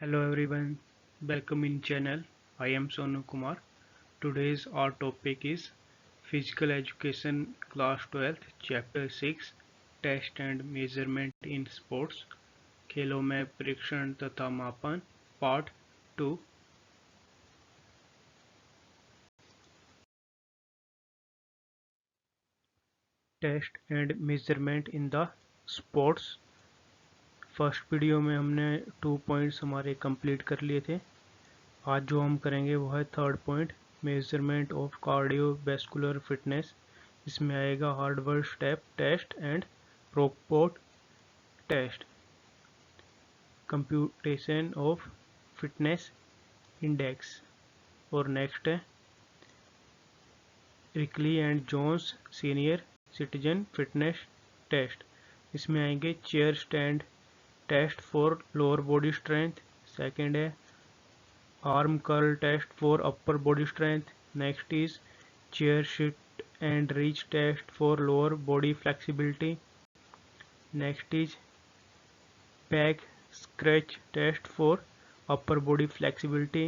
Hello everyone, welcome in channel. I am Sonu Kumar. Today's our topic is Physical Education Class 12 Chapter 6 Test and Measurement in Sports खेलों में परीक्षण तथा मापन Part 2. Test and Measurement in the Sports. First video में हमने 2 points हमारे complete कर लिए थे। आज जो हम करेंगे वो है third point, measurement of cardiovascular fitness. इसमें आएगा Harvard step test and Rockport test, computation of fitness index. और नेक्स्ट है Rikli and Jones senior citizen fitness test. इसमें आएंगे chair stand test for lower body strength. Second है arm curl test for upper body strength. Next is chair sit and reach test for lower body flexibility. Next is back scratch test for upper body flexibility.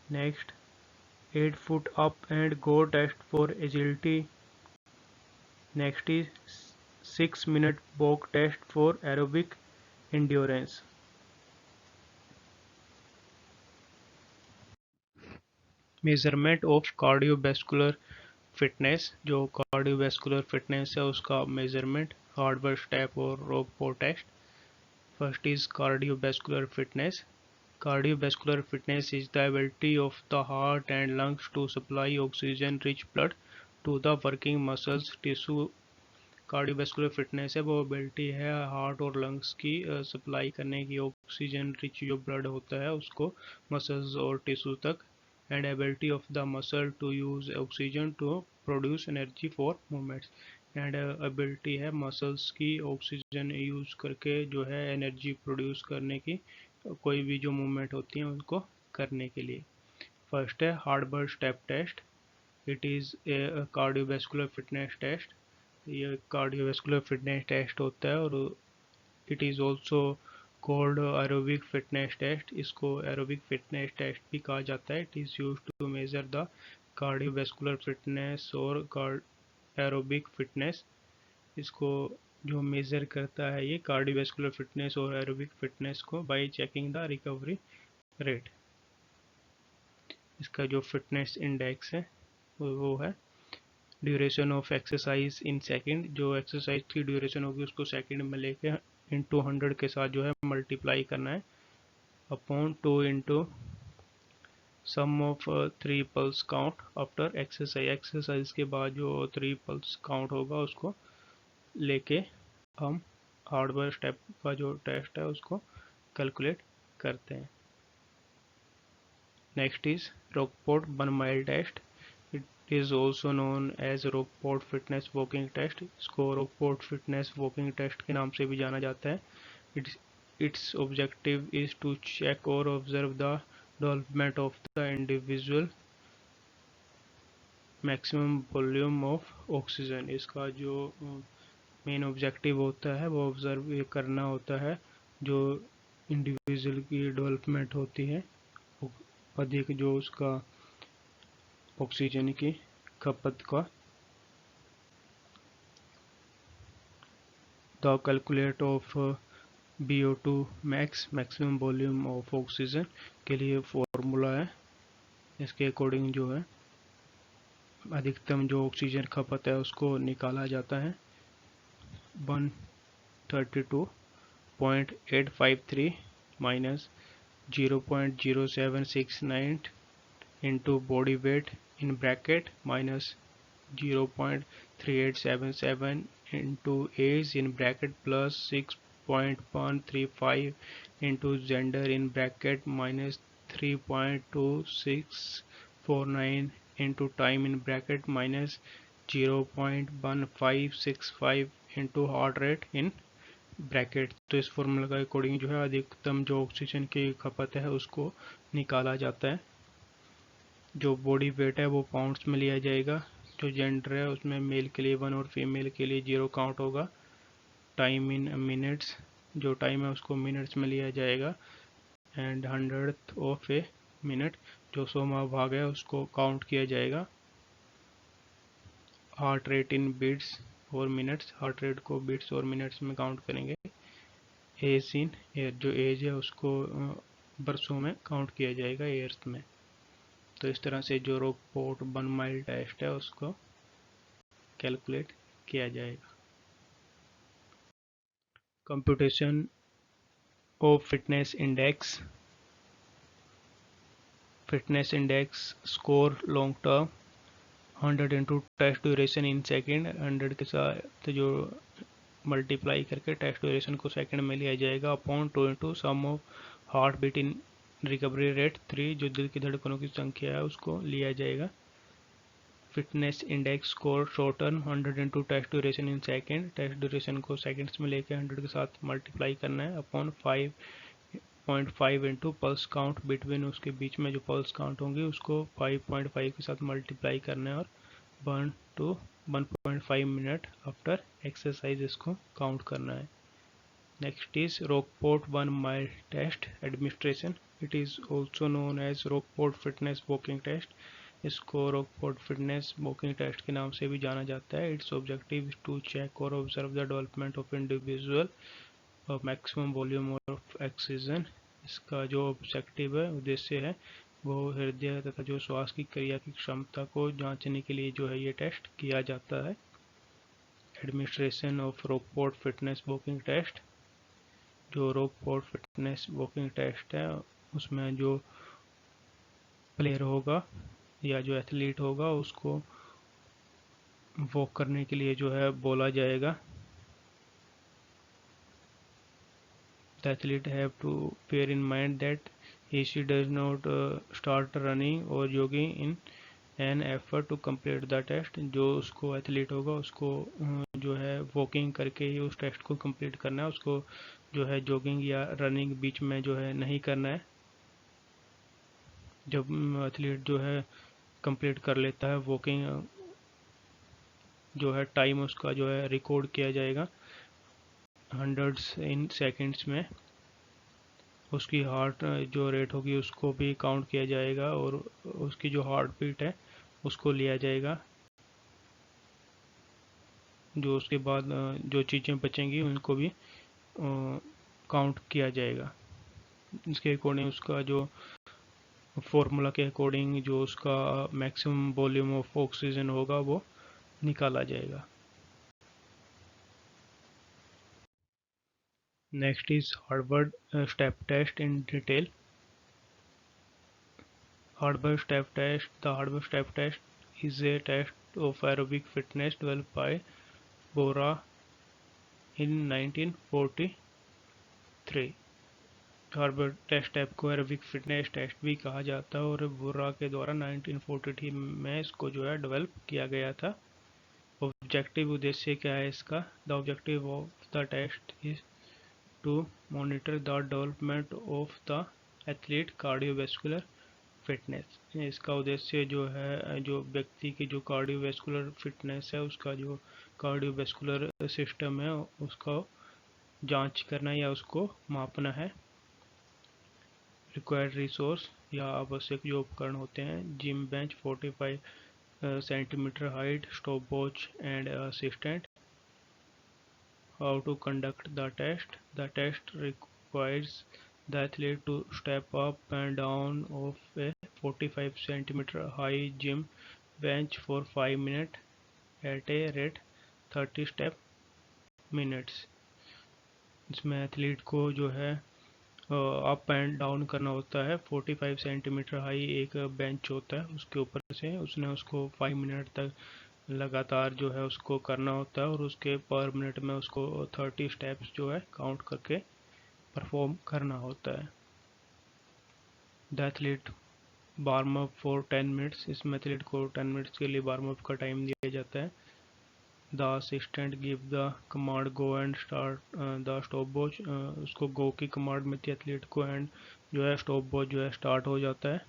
Next 8 foot up and go test for agility. Next is 6-minute walk test for aerobic endurance. Measurement of cardiovascular fitness. जो cardiovascular fitness है उसका measurement Harvard step और Rockport test. First is cardiovascular fitness. Cardiovascular fitness is the ability of the heart and lungs to supply oxygen rich blood to the working muscles tissue. Cardiovascular fitness है वो ability है heart और lungs की supply करने की oxygen rich जो blood होता है उसको मसल्स और टिश्यू तक। and ability of the muscle to use oxygen to produce energy for movements। and ability है मसल्स की ऑक्सीजन यूज करके जो है एनर्जी प्रोड्यूस करने की, कोई भी जो मूवमेंट होती है उनको करने के लिए। फर्स्ट है Harvard step test. It is a cardiovascular fitness test. ये कार्डियोवैस्कुलर फिटनेस टेस्ट होता है और it is also called aerobic fitness test. इसको एरोबिक फिटनेस टेस्ट भी कहा जाता है। It is use to measure the cardiovascular fitness और एरोबिक फिटनेस। इसको जो मेज़र करता है ये कार्डियोवैस्कुलर फिटनेस और एरोबिक फिटनेस को by checking the recovery rate. इसका जो फिटनेस इंडेक्स है वो है duration of exercise in second. जो एक्सरसाइज की ड्यूरेशन होगी उसको सेकेंड में लेके इंटू 100 के साथ जो है मल्टीप्लाई करना है upon 2 into sum of 3 pulse count after exercise. Exercise के बाद जो 3 पल्स काउंट होगा उसको लेके हम हार्डवर्ड स्टेप का जो टेस्ट है उसको कैलकुलेट करते हैं। Next is Rockport 1 mile test. It is also known as Rockport fitness walking test. इसको रॉकपोर्ट फिटनेस वॉकिंग टेस्ट के नाम से भी जाना जाता है। Its objective is to check or observe the development of the individual maximum volume of oxygen। इसका जो मेन ऑब्जेक्टिव होता है वो ऑब्जर्व करना होता है जो इंडिविजुअल की डेवलपमेंट होती है, अधिक जो उसका ऑक्सीजन की खपत का। The calculate of BO2 maximum volume of oxygen के लिए फॉर्मूला है। इसके अकॉर्डिंग जो है अधिकतम जो ऑक्सीजन खपत है उसको निकाला जाता है 132.853 minus 0.0769 into body weight in bracket minus 0.3877 into age in bracket plus 6.135 into gender in bracket minus 3.2649 into time in bracket minus 0.1565 into heart rate in bracket. तो इस फॉर्मूला के अकॉर्डिंग जो है अधिकतम जो ऑक्सीजन की खपत है उसको निकाला जाता है। जो बॉडी वेट है वो पाउंड्स में लिया जाएगा। जो जेंडर है उसमें मेल के लिए 1 और फीमेल के लिए 0 काउंट होगा। टाइम इन मिनट्स, जो टाइम है उसको मिनट्स में लिया जाएगा। And 100th of a minute, जो 100वां भाग है उसको काउंट किया जाएगा। हार्ट रेट इन बीट्स और मिनट्स, हार्ट रेट को बीट्स और मिनट्स में काउंट करेंगे। एज इन एयर, जो एज है उसको बरसों में काउंट किया जाएगा, ईयर्स में। तो इस तरह से जो रॉकपोर्ट 1 माइल टेस्ट है उसको कैलकुलेट किया जाएगा। Computation of fitness index, fitness index score long term 100 into test duration in second, 100 के साथ जो मल्टीप्लाई करके टेस्ट ड्यूरेशन को सेकंड में लिया जाएगा, upon 2 into sum of heart beat in recovery rate 3, जो दिल की धड़कनों की संख्या है उसको लिया जाएगा। Fitness index score short term 100 into test duration in second, test duration को सेकेंड्स में लेकर 100 के साथ मल्टीप्लाई करना है, upon 5.5 into pulse count between, उसके बीच में जो पल्स काउंट होंगी उसको 5.5 के साथ मल्टीप्लाई करना है, और 1 to 1.5 मिनट आफ्टर एक्सरसाइज इसको काउंट करना है। Next is Rockport 1 mile test administration, it is also known as Rockport fitness walking test. इसको रॉकपोर्ट फिटनेस वॉकिंग टेस्ट के नाम से भी जाना जाता है। Its objective is to check और observe the development of individual maximum volume of oxygen. इसका जो ऑब्जेक्टिव है, उद्देश्य है, वो हृदय तथा जो श्वास की क्रिया की क्षमता को जांचने के लिए जो है ये टेस्ट किया जाता है। Administration of Rockport fitness walking test, जो रॉकपोर्ट फिटनेस वॉकिंग टेस्ट है उसमें जो प्लेयर होगा या जो एथलीट होगा उसको वॉक करने के लिए जो है बोला जाएगा। The athlete have to bear in mind that he does not start running or jogging in an effort to complete the test। जो उसको एथलीट होगा उसको जो है वॉकिंग करके ही उस टेस्ट को कंप्लीट करना है, उसको जो है जॉगिंग या रनिंग बीच में जो है नहीं करना है। जब एथलीट जो है कंप्लीट कर लेता है वॉकिंग, जो है टाइम उसका जो है रिकॉर्ड किया जाएगा हंड्रेड्स इन सेकेंड्स में। उसकी हार्ट जो रेट होगी उसको भी काउंट किया जाएगा, और उसकी जो हार्ट बीट है उसको लिया जाएगा। जो उसके बाद जो चीज़ें बचेंगी उनको भी काउंट किया जाएगा। इसके अकॉर्डिंग उसका जो फॉर्मूला के अकॉर्डिंग जो उसका मैक्सिमम वॉल्यूम ऑफ ऑक्सीजन होगा वो निकाला जाएगा। Next is Harvard step test in detail. Harvard Step Test. The Harvard Step Test is a test of aerobic fitness developed by Bora in 1943। Harvard test app को aerobic fitness test भी कहा जाता है, और बोरा के द्वारा 1943 में इसको जो है डेवलप किया गया था। ऑब्जेक्टिव, उद्देश्य क्या है इसका? The objective of the test is to monitor the development of the athlete cardiovascular fitness. इसका उद्देश्य जो है जो व्यक्ति की जो कार्डियोवैस्कुलर फिटनेस है, उसका जो कार्डियोवैस्कुलर सिस्टम है उसका जांच करना या उसको मापना है। रिक्वायर्ड रिसोर्स या आवश्यक जो उपकरण होते हैं, gym bench 45 centimetre height, stopwatch and assistant. How to conduct the test? The test requires the athlete to step up and down of a 45 centimeter high gym bench for 5 minutes at a rate 30 step minutes। इसमें athlete को जो है up and down करना होता है। 45 centimetre high एक bench होता है, उसके ऊपर से उसने उसको 5 मिनट तक लगातार जो है उसको करना होता है, और उसके पर मिनट में उसको 30 स्टेप्स जो है काउंट करके परफॉर्म करना होता है। The athlete warm up for 10 minutes. इसमें एथलीट को 10 मिनट्स के लिए वार्म अप का टाइम दिया जाता है। The assistant give the command go and start the stop watch. उसको गो की कमांड मिलती है एथलीट को, एंड जो है स्टॉप वॉच जो है स्टार्ट हो जाता है।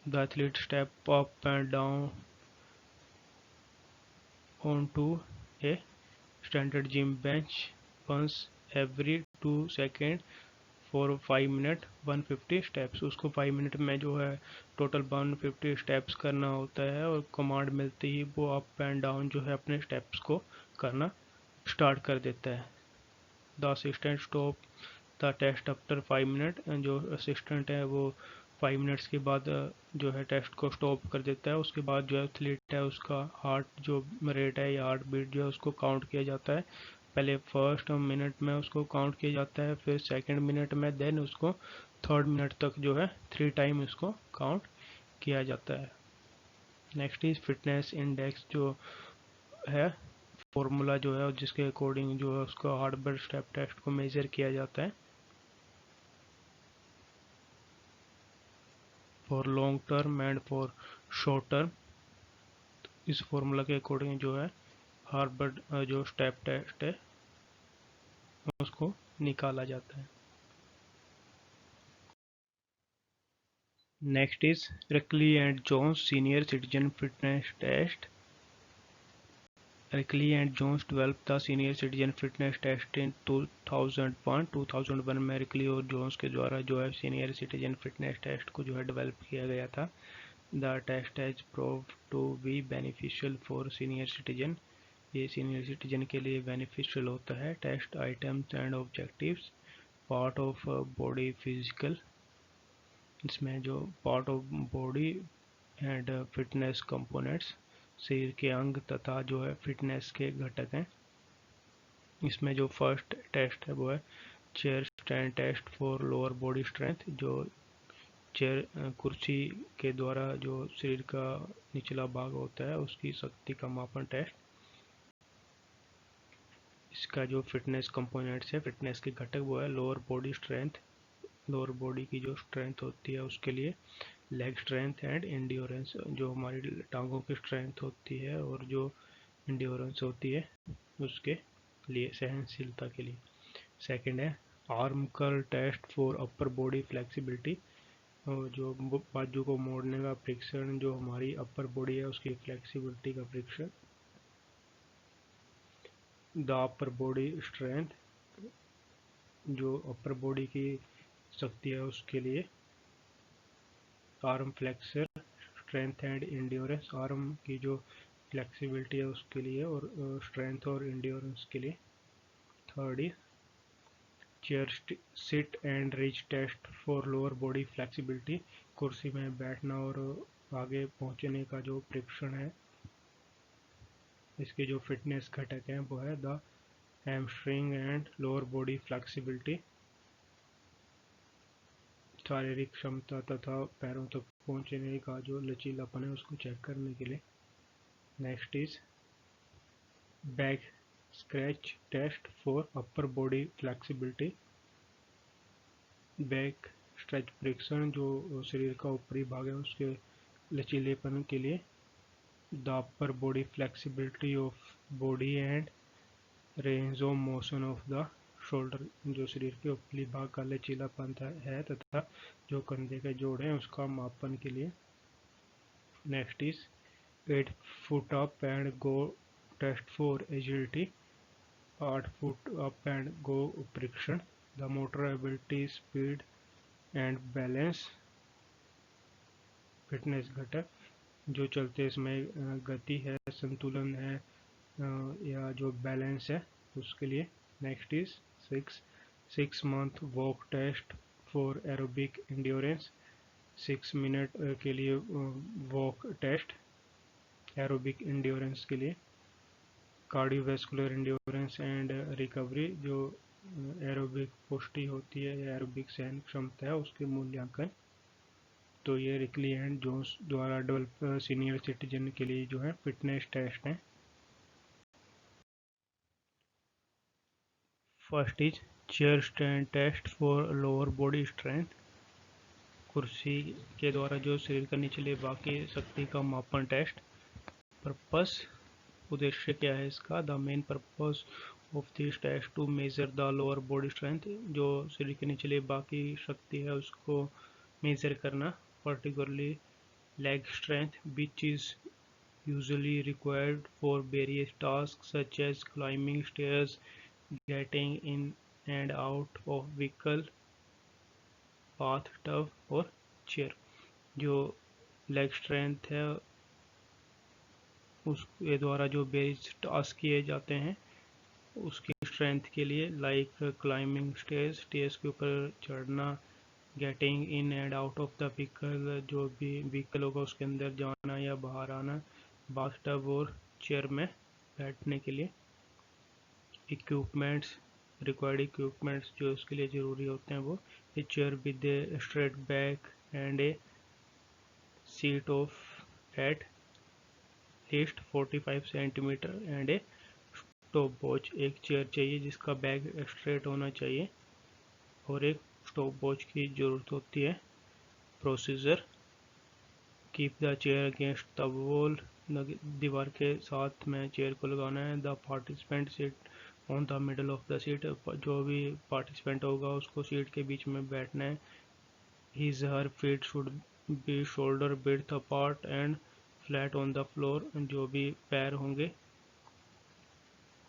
The athlete step up and down on to a standard gym bench once every 2 seconds for 5 minute 150 steps. उसको 5 मिनट में जो है टोटल 150 स्टेप्स करना होता है, और कमांड मिलते ही वो अप एंड डाउन जो है अपने स्टेप्स को करना स्टार्ट कर देता है। The assistant stop the test after 5 minute. जो असिस्टेंट है वो 5 मिनट्स के बाद जो है टेस्ट को स्टॉप कर देता है। उसके बाद जो एथलीट है उसका हार्ट जो रेट है या हार्ट बीट जो है उसको काउंट किया जाता है। पहले फर्स्ट मिनट में उसको काउंट किया जाता है, फिर सेकंड मिनट में, देन उसको थर्ड मिनट तक जो है 3 टाइम उसको काउंट किया जाता है। नेक्स्ट इज फिटनेस इंडेक्स, जो है फॉर्मूला जो है जिसके अकॉर्डिंग जो है उसका हार्डवेयर स्टेप टेस्ट को मेजर किया जाता है। For long term and for short term, इस फॉर्मूला के अकॉर्डिंग जो है हार्वर्ड जो स्टेप टेस्ट है उसको निकाला जाता है। Next is Rikli and Jones senior citizen fitness test. Rikli and Jones develop the senior citizen fitness test in 2001। 2001 में रिकली और जोन्स के द्वारा जो है सीनियर सिटीजन फिटनेस टेस्ट को जो है डेवलप किया गया था। The test has proved to be beneficial for senior citizen. ये सीनियर सिटीजन के लिए बेनिफिशियल होता है। Test items and objectives, part of body physical, इसमें जो part of body and fitness components, शरीर के अंग तथा जो है फिटनेस के घटक हैं। इसमें जो फर्स्ट टेस्ट है वो है chair stand test for lower body strength. जो चेयर कुर्सी के द्वारा जो शरीर का निचला भाग होता है उसकी शक्ति का मापन टेस्ट। इसका जो फिटनेस कंपोनेंट्स है, फिटनेस के घटक, वो है lower body strength, lower body की जो स्ट्रेंथ होती है उसके लिए, लेग स्ट्रेंथ एंड एंड्योरेंस, जो हमारी टांगों की स्ट्रेंथ होती है और जो एंड्योरेंस होती है उसके लिए, सहनशीलता के लिए। सेकंड है arm curl test for upper body flexibility, जो बाजू को मोड़ने का परीक्षण, जो हमारी अपर बॉडी है उसकी फ्लेक्सिबिलिटी का परीक्षण। द अपर बॉडी स्ट्रेंथ, जो अपर बॉडी की शक्ति है उसके लिए। Arm flexor strength and endurance, arm की जो फ्लेक्सिबिलिटी है उसके लिए और स्ट्रेंथ और एंड्योरेंस के लिए। Third is chair sit and reach test for lower body flexibility, कुर्सी में बैठना और आगे पहुंचने का जो परीक्षण है। इसके जो फिटनेस घटक हैं वो है the hamstring and lower body flexibility, शारीरिक क्षमता तथा पैरों तक पहुंचने का जो लचीलापन है उसको चेक करने के लिए। Next is back scratch test for upper body flexibility, back stretch परीक्षण, जो शरीर का ऊपरी भाग है उसके लचीलेपन के लिए। The upper body flexibility of body and range of motion of the shoulder, जो शरीर के ऊपरी भाग का लचीलापन है तथा जो कंधे के जोड़ हैं उसका मापन के लिए। Next is 8 foot up and go test for agility, 8 foot up and go परीक्षण। The motor ability speed and balance, fitness घटक, जो चलते समय गति है, संतुलन है या जो बैलेंस है उसके लिए। Next is 6 month walk test for aerobic endurance, 6 minute के लिए वॉक टेस्ट एरोबिक एंड्योरेंस के लिए। कार्डियोवैस्कुलर एंड्योरेंस एंड रिकवरी, जो एरोबिक पुष्टि होती है या एरोबिक सहन क्षमता है उसके मूल्यांकन। तो ये रिकली एंड जोन्स द्वारा डेवलप सीनियर सिटीजन के लिए जो है फिटनेस टेस्ट है। First is chair stand test for lower body strength, कुर्सी के द्वारा जो शरीर का निचले भाग की शक्ति का मापन टेस्ट। पर्पस, उद्देश्य क्या है इसका? The main purpose of this test to measure the lower body strength, जो शरीर के निचले भाग की शक्ति है उसको मेजर करना, particularly leg strength, which is usually required for various tasks such as climbing stairs, getting in and out of vehicle, bath tub और चेयर। जो लेग स्ट्रेंथ है उसके द्वारा जो बेस टास्क किए जाते हैं उसकी स्ट्रेंथ के लिए, लाइक क्लाइंबिंग स्टेज के ऊपर चढ़ना, getting in and out of the vehicle, जो भी व्हीकल होगा उसके अंदर जाना या बाहर आना, बाथ टब और चेयर में बैठने के लिए। इक्विपमेंट्स, रिक्वायर्ड इक्विपमेंट्स जो उसके लिए ज़रूरी होते हैं वो, a chair with a straight back and A seat of at least 45 centimetre and A stop watch. एक चेयर चाहिए जिसका बैक स्ट्रेट होना चाहिए और एक स्टॉप वॉच की ज़रूरत होती है। Procedure, keep the chair against the wall, दीवार के साथ में चेयर को लगाना है। The participant seat on the middle of the seat, जो भी पार्टिसिपेंट होगा उसको सीट के बीच में बैठना है। His her feet should be shoulder width apart and flat on the floor, जो भी पैर होंगे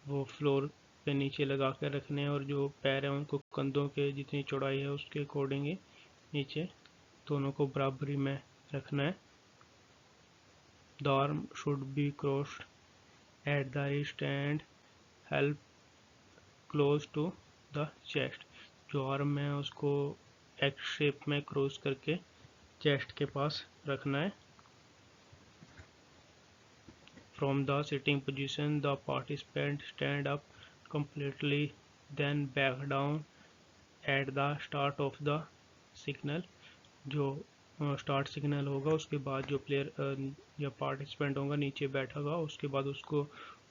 वो फ्लोर पे नीचे लगा कर रखने हैं और जो पैर हैं उनको कंधों के जितनी चौड़ाई है उसके अकॉर्डिंग ही नीचे दोनों को बराबरी में रखना है। The arm should be crossed at the wrist and held close to the chest, जो आर्म है उसको एक्स शेप में क्रॉस करके चेस्ट के पास रखना है। From the sitting position, the participant stand up completely, then back down at the start of the signal. जो स्टार्ट सिग्नल होगा उसके बाद जो प्लेयर या पार्टिसिपेंट होगा नीचे बैठेगा, उसके बाद उसको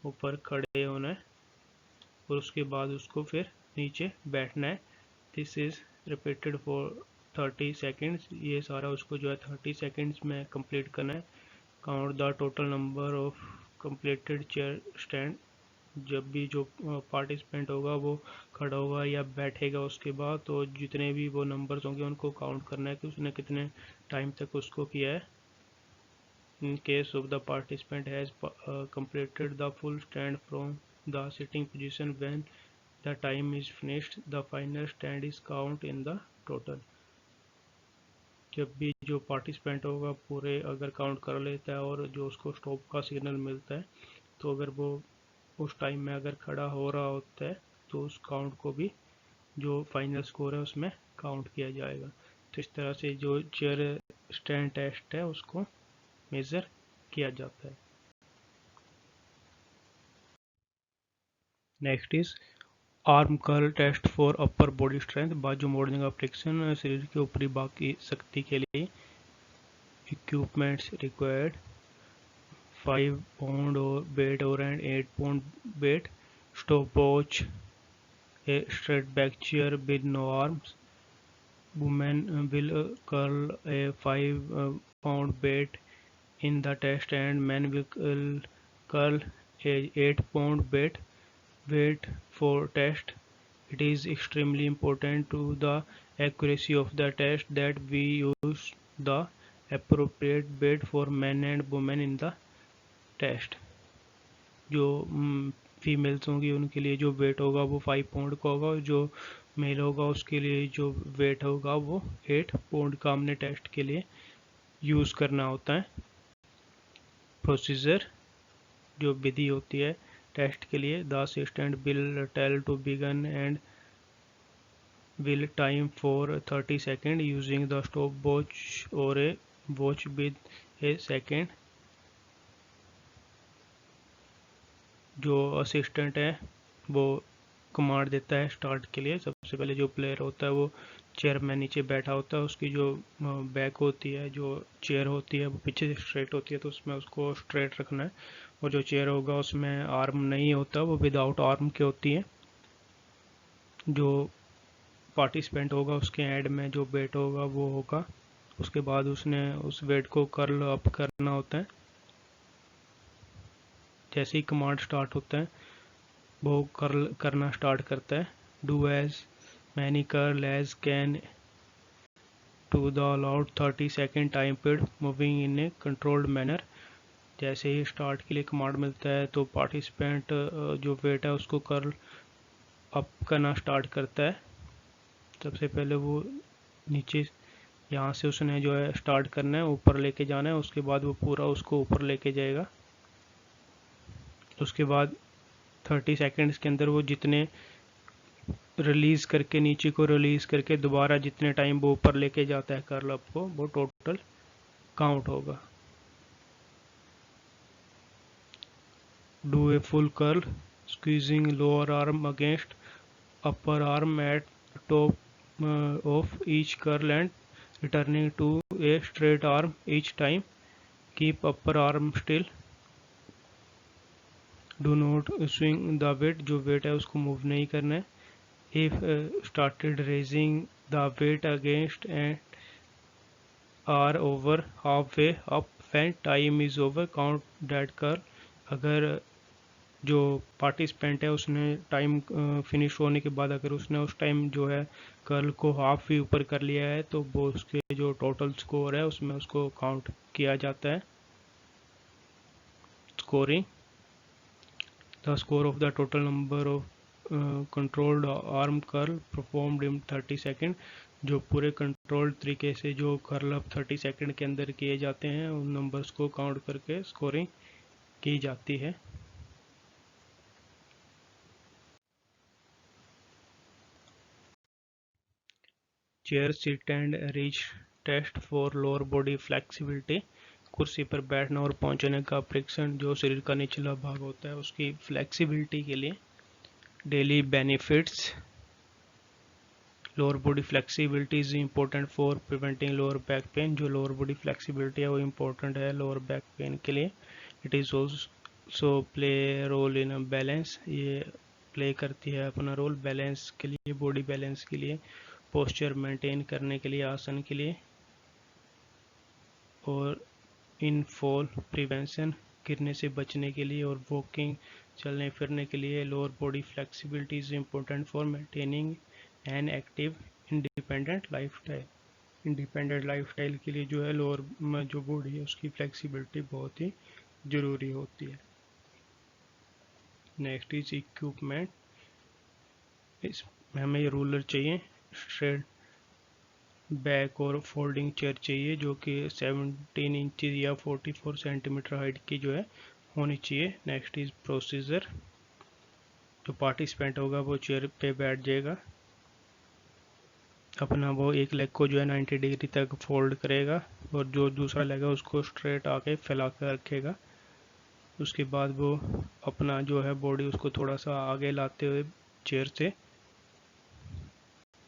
ऊपर खड़े होना है और उसके बाद उसको फिर नीचे बैठना है। This is repeated for 30 seconds, ये सारा उसको जो है 30 सेकेंड्स में कंप्लीट करना है। Count the total number of completed chair stand, जब भी जो पार्टिसिपेंट होगा वो खड़ा होगा या बैठेगा उसके बाद, तो जितने भी वो नंबर्स होंगे उनको काउंट करना है कि उसने कितने टाइम तक उसको किया है। In case of the participant has completed the full stand from the sitting position when the time is finished, the final stand is count in the total। जब भी जो पार्टिसिपेंट होगा पूरे अगर काउंट कर लेता है और जो उसको स्टॉप का सिग्नल मिलता है, तो अगर वो उस टाइम में अगर खड़ा हो रहा होता है तो उस काउंट को भी जो फाइनल स्कोर है उसमें काउंट किया जाएगा। तो इस तरह से जो चेयर स्टैंड टेस्ट है उसको मेज़र किया जाता है। Next is arm curl test for upper body strength, बाजू मोड़ने का परीक्षण शरीर के ऊपरी भाग की शक्ति के लिए। Equipments required 5 pound weight or an 8 pound weight, stopwatch, a straight back chair with no arms. Women will curl a 5 pound weight in the test and men will curl a 8 pound weight for test. It is extremely important to the accuracy of the test that we use the appropriate weight for men and women in the test. जो females होंगी उनके लिए जो wait होगा वो 5 pound का होगा और जो मेल होगा उसके लिए जो वेट होगा वो 8 पाउंड का हमने टेस्ट के लिए यूज़ करना होता है। प्रोसीजर, जो विधि होती है टेस्ट के लिए, the assistant will tell to begin and will time for 30 second using the stop watch और a watch with a second. जो असिस्टेंट है वो कमांड देता है स्टार्ट के लिए। सबसे पहले जो प्लेयर होता है वो चेयर में नीचे बैठा होता है, उसकी जो बैक होती है, जो चेयर होती है वो पीछे से स्ट्रेट होती है, तो उसमें उसको स्ट्रेट रखना है। और जो चेयर होगा उसमें आर्म नहीं होता, वो विदाउट आर्म की होती है। जो पार्टिसिपेंट होगा उसके एंड में जो वेट होगा वो होगा, उसके बाद उसने उस वेट को कर्ल अप करना होता है। जैसे ही कमांड स्टार्ट होता है वो कर्ल करना स्टार्ट करता है। Do as many curl as can to the allowed 30 second time period moving in a controlled manner. जैसे ही स्टार्ट के लिए कमांड मिलता है तो पार्टिसिपेंट जो वेट है उसको कर्ल अप करना स्टार्ट करता है। सबसे पहले वो नीचे यहाँ से उसने जो है स्टार्ट करना है, ऊपर लेके जाना है, उसके बाद वो पूरा उसको ऊपर लेके जाएगा। उसके बाद 30 सेकंड्स के अंदर वो जितने रिलीज़ करके, नीचे को रिलीज़ करके दोबारा जितने टाइम वो ऊपर लेके जाता है कर्ल अप को, वो टोटल काउंट होगा। Do a full curl squeezing lower arm against upper arm at top of each curl and returning to a straight arm each time. Keep upper arm still. Do not swing the weight, जो weight है उसको move नहीं करना है। If started raising the weight against and are over halfway up when time is over, count that curl. अगर जो participant है उसने टाइम फिनिश होने के बाद अगर उसने उस टाइम जो है कर्ल को हाफ ही ऊपर कर लिया है, तो वो उसके जो टोटल स्कोर है उसमें उसको काउंट किया जाता है। Scoring the score of the total number of controlled arm curl performed in 30 second. जो पूरे कंट्रोल्ड तरीके से जो कर्ल अप 30 सेकेंड के अंदर किए जाते हैं, उन नंबर्स को काउंट करके स्कोरिंग की जाती है। Chair sit and reach test for lower body flexibility. कुर्सी पर बैठना और पहुंचने का परीक्षण, जो शरीर का निचला भाग होता है उसकी फ्लेक्सिबिलिटी के लिए। Daily benefits. Lower body flexibility is important for preventing lower back pain. जो लोअर बॉडी फ्लेक्सिबिलिटी है वो इम्पोर्टेंट है लोअर बैक पेन के लिए। It is also play role in balance. ये प्ले करती है अपना रोल बैलेंस के लिए, बॉडी बैलेंस के लिए, पोस्चर मेंटेन करने के लिए, आसन के लिए। और इन फॉल प्रिवेंशन, गिरने से बचने के लिए, और वॉकिंग, चलने फिरने के लिए। Lower body flexibility is important for maintaining an active independent lifestyle. Independent lifestyle के लिए जो है लोअर जो बॉडी है उसकी फ्लेक्सिबिलिटी बहुत ही ज़रूरी होती है। Next is equipment. इसमें हमें रूलर चाहिए, स्ट्रेट बैक और फोल्डिंग चेयर चाहिए जो कि 17 इंचज़ या 44 सेंटीमीटर हाइट की जो है होनी चाहिए। Next is procedure. जो पार्टिसिपेंट होगा वो चेयर पे बैठ जाएगा, अपना वो एक लेग को जो है 90 डिग्री तक फोल्ड करेगा और जो दूसरा लेग है उसको स्ट्रेट आके फैला कर रखेगा। उसके बाद वो अपना जो है बॉडी उसको थोड़ा सा आगे लाते हुए चेयर से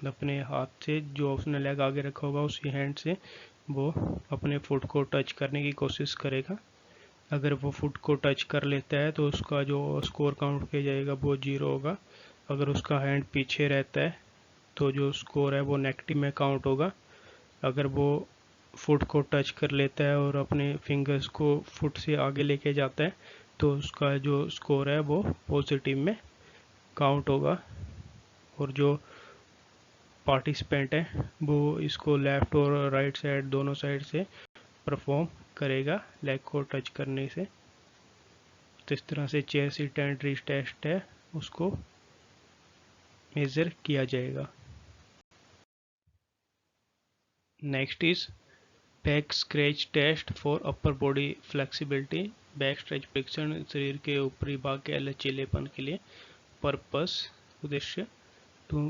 अपने हाथ से, जो उसने लेग आगे रखा होगा उसी हैंड से वो अपने फुट को टच करने की कोशिश करेगा। अगर वो फुट को टच कर लेता है तो उसका जो स्कोर काउंट किया जाएगा वो 0 होगा। अगर उसका हैंड पीछे रहता है तो जो स्कोर है वो नेगेटिव में काउंट होगा। अगर वो फुट को टच कर लेता है और अपने फिंगर्स को फुट से आगे लेके जाता है तो उसका जो स्कोर है वो पॉजिटिव में काउंट होगा। और जो पार्टिसिपेंट है वो इसको लेफ़्ट और राइट साइड दोनों साइड से परफॉर्म करेगा लेग को टच करने से। तो इस तरह से chair sit and reach test है उसको मेज़र किया जाएगा। Next is back scratch test for upper body flexibility. Back stretch परीक्षण शरीर के ऊपरी भाग के लचीलेपन के लिए। पर्पस, उद्देश्य, to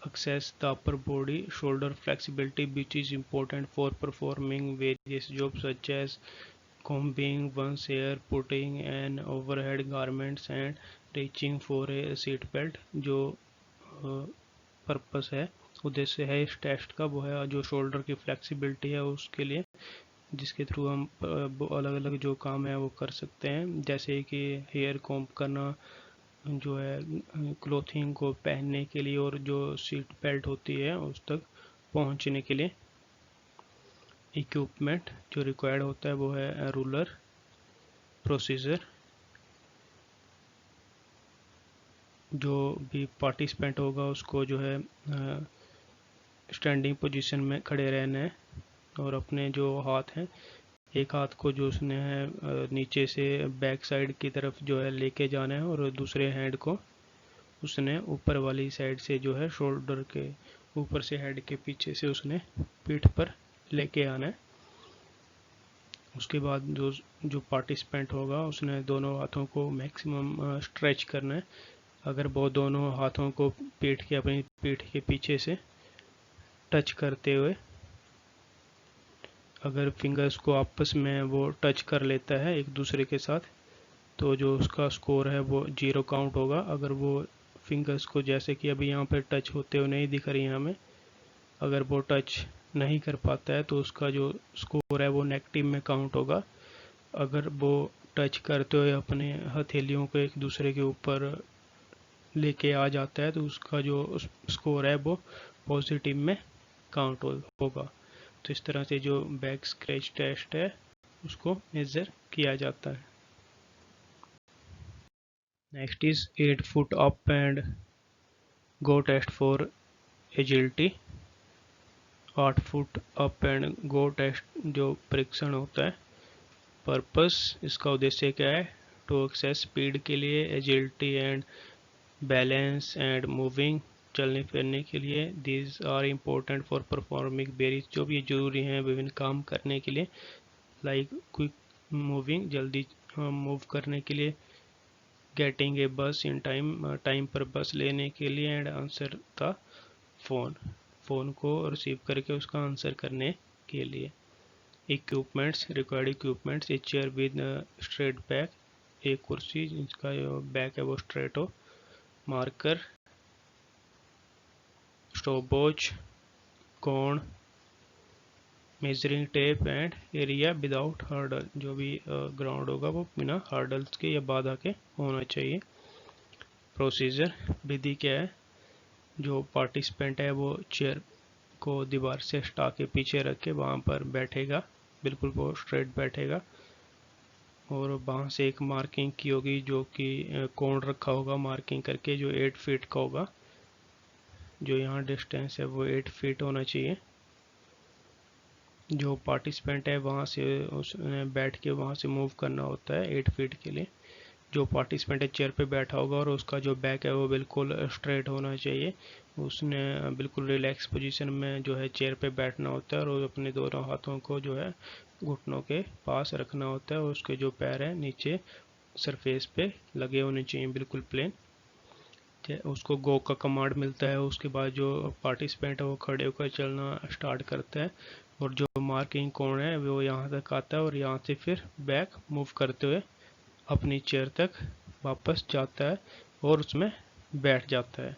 access the upper body shoulder flexibility which is important for performing various jobs such as combing one's hair, putting an overhead garments and reaching for a seat belt। जो पर्पस है, उद्देश्य है इस test का, वो है जो shoulder की फ्लेक्सिबिलिटी है उसके लिए, जिसके थ्रू हम अलग अलग जो काम है वो कर सकते हैं, जैसे कि हेयर कॉम्ब करना, जो है क्लोथिंग को पहनने के लिए, और जो सीट बेल्ट होती है उस तक पहुंचने के लिए। इक्विपमेंट जो रिक्वायर्ड होता है वो है रूलर, प्रोसीजर। जो भी पार्टिसिपेंट होगा उसको जो है स्टैंडिंग पोजीशन में खड़े रहना है और अपने जो हाथ हैं, एक हाथ को जो उसने है नीचे से बैक साइड की तरफ जो है लेके जाना है और दूसरे हैंड को उसने ऊपर वाली साइड से जो है शोल्डर के ऊपर से हेड के पीछे से उसने पीठ पर लेके आना है। उसके बाद जो पार्टिसिपेंट होगा उसने दोनों हाथों को मैक्सिमम स्ट्रेच करना है। अगर वो दोनों हाथों को अपनी पीठ के पीछे से टच करते हुए अगर फिंगर्स को आपस में वो टच कर लेता है एक दूसरे के साथ, तो जो उसका स्कोर है वो 0 काउंट होगा। अगर वो फिंगर्स को जैसे कि अभी यहाँ पे टच होते हुए नहीं दिख रही है हमें, अगर वो टच नहीं कर पाता है तो उसका जो स्कोर है वो नेगेटिव में काउंट होगा। अगर वो टच करते हुए अपने हथेलियों को एक दूसरे के ऊपर लेके आ जाता है तो उसका जो स्कोर है वो पॉजिटिव में काउंट होगा। तो इस तरह से जो बैक स्क्रैच टेस्ट है उसको मेजर किया जाता है। Next is 8 foot up and go test for agility. 8 foot up and go test जो परीक्षण होता है, पर्पस इसका उद्देश्य क्या है? टू एक्सेस स्पीड के लिए, agility and balance and moving चलने फिरने के लिए। These are important for performing various जो भी जरूरी हैं विभिन्न काम करने के लिए। लाइक क्विक मूविंग जल्दी मूव करने के लिए, गेटिंग ए बस इन टाइम टाइम पर बस लेने के लिए, एंड आंसर द फ़ोन को रिसीव करके उसका आंसर करने के लिए। Equipments required equipments, a chair with straight back, एक कुर्सी जिसका बैक है वो स्ट्रेट हो, मार्कर, स्टॉपवॉच, कोण, measuring tape and area without hurdle. जो भी ग्राउंड होगा वो बिना हर्डल्स के या बाधा के होना चाहिए। प्रोसीजर विधि क्या है? जो पार्टिसिपेंट है वो चेयर को दीवार से हटा के पीछे रख के वहाँ पर बैठेगा, बिल्कुल वो स्ट्रेट बैठेगा, और वहाँ से एक मार्किंग की होगी जो कि कोण रखा होगा मार्किंग करके, जो 8 फीट का होगा। जो यहाँ डिस्टेंस है वो 8 फीट होना चाहिए। जो पार्टिसिपेंट है वहाँ से उसने बैठ के वहाँ से मूव करना होता है 8 फीट के लिए। जो पार्टिसिपेंट है चेयर पे बैठा होगा और उसका जो बैक है वो बिल्कुल स्ट्रेट होना चाहिए। उसने बिल्कुल रिलैक्स पोजीशन में जो है चेयर पे बैठना होता है और अपने दोनों हाथों को जो है घुटनों के पास रखना होता है और उसके जो पैर है नीचे सरफेस पे लगे होने चाहिए बिल्कुल प्लेन। उसको गो का कमांड मिलता है। उसके बाद जो पार्टिसिपेंट है वो खड़े होकर चलना स्टार्ट करता है और जो मार्किंग कोण है वो यहाँ तक आता है और यहाँ से फिर बैक मूव करते हुए अपनी चेयर तक वापस जाता है और उसमें बैठ जाता है।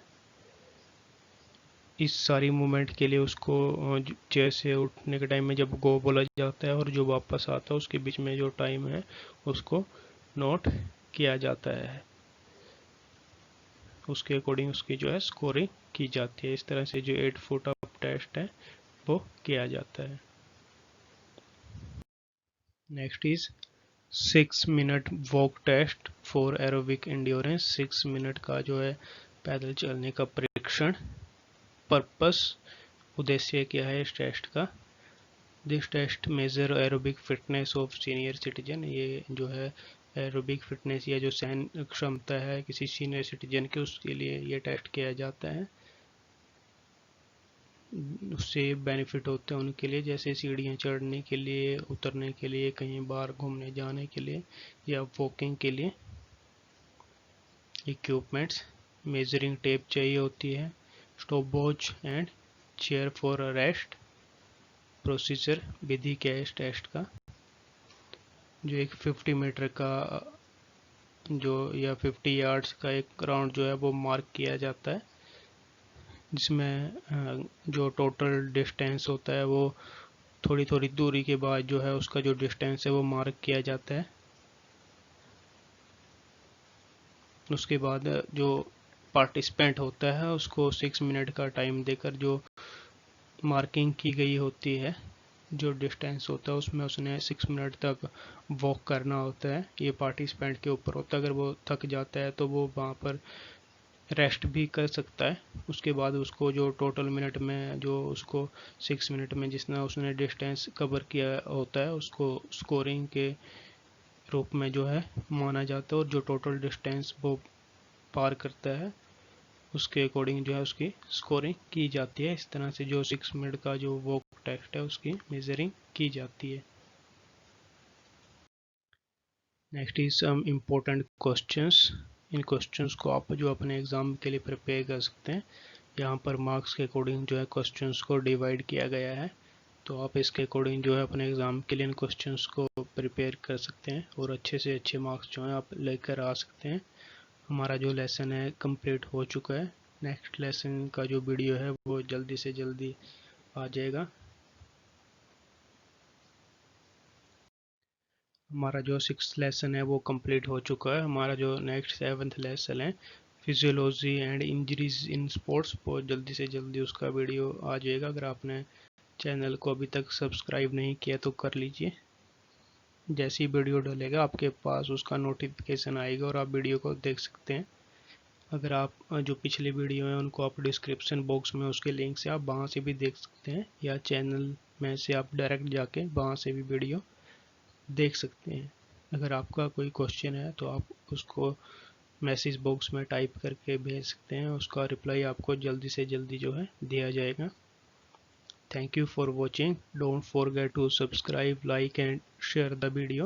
इस सारी मूवमेंट के लिए उसको चेयर से उठने के टाइम में जब गो बोला जाता है और जो वापस आता है उसके बीच में जो टाइम है उसको नोट किया जाता है। उसके अकॉर्डिंग उसकी जो है स्कोरिंग की जाती है। इस तरह से जो 8 फुट अप टेस्ट है वो किया जाता है। Next is 6 minute walk test for aerobic endurance. 6 minute का जो है पैदल चलने का परीक्षण। पर्पस उद्देश्य क्या है इस टेस्ट का? This test measure aerobic fitness of senior citizen. ये जो है एरोबिक फिटनेस या जो सहन क्षमता है किसी सीनियर सिटीजन के, उसके लिए ये टेस्ट किया जाता है। उससे बेनिफिट होते हैं उनके लिए, जैसे सीढ़ियाँ चढ़ने के लिए, उतरने के लिए, कहीं बाहर घूमने जाने के लिए या वॉकिंग के लिए। इक्विपमेंट्स मेजरिंग टेप चाहिए होती है, stopwatch and chair for rest. Procedure विधि क्या है इस टेस्ट का? जो एक 50 मीटर का जो या 50 यार्ड्स का एक राउंड जो है वो मार्क किया जाता है, जिसमें जो टोटल डिस्टेंस होता है वो थोड़ी थोड़ी दूरी के बाद जो है उसका जो डिस्टेंस है वो मार्क किया जाता है। उसके बाद जो पार्टिसिपेंट होता है उसको 6 मिनट का टाइम देकर जो मार्किंग की गई होती है जो डिस्टेंस होता है उसमें उसने 6 मिनट तक वॉक करना होता है। ये पार्टिसिपेंट के ऊपर होता है, अगर वो थक जाता है तो वो वहाँ पर रेस्ट भी कर सकता है। उसके बाद उसको जो टोटल मिनट में जो उसको 6 मिनट में जितना उसने डिस्टेंस कवर किया होता है उसको स्कोरिंग के रूप में जो है माना जाता है, और जो टोटल डिस्टेंस वो पार करता है उसके अकॉर्डिंग जो है उसकी स्कोरिंग की जाती है। इस तरह से जो 6 मिनट का जो वॉक टेस्ट है उसकी मेजरिंग की जाती है। Next is some important questions. इन क्वेश्चंस को आप जो अपने एग्जाम के लिए प्रिपेयर कर सकते हैं। यहाँ पर मार्क्स के अकॉर्डिंग जो है क्वेश्चंस को डिवाइड किया गया है, तो आप इसके अकॉर्डिंग जो है अपने एग्ज़ाम के लिए इन क्वेश्चंस को प्रिपेयर कर सकते हैं और अच्छे से अच्छे मार्क्स जो हैं आप लेकर आ सकते हैं। हमारा जो लेसन है कंप्लीट हो चुका है। नेक्स्ट लेसन का जो वीडियो है वो जल्दी से जल्दी आ जाएगा। हमारा जो 6th लेसन है वो कंप्लीट हो चुका है। हमारा जो नेक्स्ट 7th लेसन है physiology and injuries in sports, वो जल्दी से जल्दी उसका वीडियो आ जाएगा। अगर आपने चैनल को अभी तक सब्सक्राइब नहीं किया तो कर लीजिए। जैसी वीडियो डलेगा आपके पास उसका नोटिफिकेशन आएगा और आप वीडियो को देख सकते हैं। अगर आप जो पिछले वीडियो हैं उनको आप डिस्क्रिप्शन बॉक्स में उसके लिंक से आप वहाँ से भी देख सकते हैं, या चैनल में से आप डायरेक्ट जाके वहाँ से भी वीडियो देख सकते हैं। अगर आपका कोई क्वेश्चन है तो आप उसको मैसेज बॉक्स में टाइप करके भेज सकते हैं, उसका रिप्लाई आपको जल्दी से जल्दी जो है दिया जाएगा। Thank you for watching. Don't forget to subscribe, like and share the video.